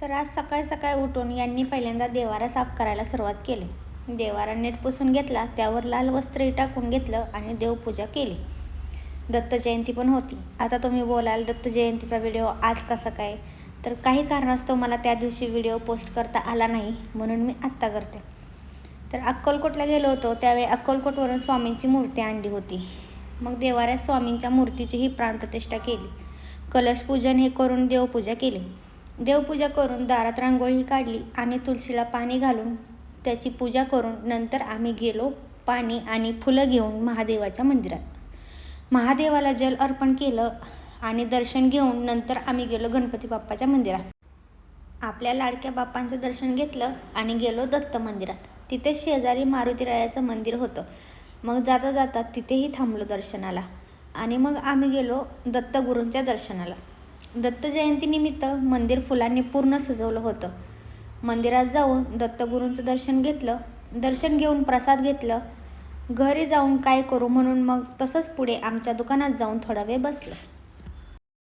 तर आज सकाळी सकाळी उठून यांनी पहिल्यांदा देवारा साफ करायला सुरुवात केली. देवारा नीट पुसून घेतला, त्यावर लाल वस्त्रही टाकून घेतलं आणि देवपूजा केली. दत्त जयंती पण होती. आता तुम्ही बोलाल दत्त जयंतीचा व्हिडिओ आज कसा काय? तर काही कारणास्तव मला त्या दिवशी व्हिडिओ पोस्ट करता आला नाही, म्हणून मी आत्ता करते. तर अक्कलकोटला गेलो होतो, त्यावेळी अक्कलकोटवरून स्वामींची मूर्ती आणली होती. मग देवाऱ्यात स्वामींच्या मूर्तीचीही प्राणप्रतिष्ठा केली. कलशपूजन हे करून देवपूजा केली. देवपूजा करून दारात रांगोळी काढली आणि तुळशीला पाणी घालून त्याची पूजा करून नंतर आम्ही गेलो पाणी आणि फुलं घेऊन महादेवाच्या मंदिरात. महादेवाला जल अर्पण केलं आणि दर्शन घेऊन नंतर आम्ही गेलो गणपती बाप्पाच्या मंदिरात. आपल्या लाडक्या बाप्पांचं दर्शन घेतलं आणि गेलो दत्त मंदिरात. तिथे शेजारी मारुतीरायाचं मंदिर होतं. मग जाता जाता तिथेही थांबलो दर्शनाला आणि मग आम्ही गेलो दत्तगुरूंच्या दर्शनाला. दत्त जयंतीनिमित्त मंदिर फुलांनी पूर्ण सजवलं होतं. मंदिरात जाऊन दत्तगुरूंचं दर्शन घेतलं. दर्शन घेऊन प्रसाद घेतलं. घरी जाऊन काय करू म्हणून मग तसंच पुढे आमच्या दुकानात जाऊन थोडा वेळ बसलं.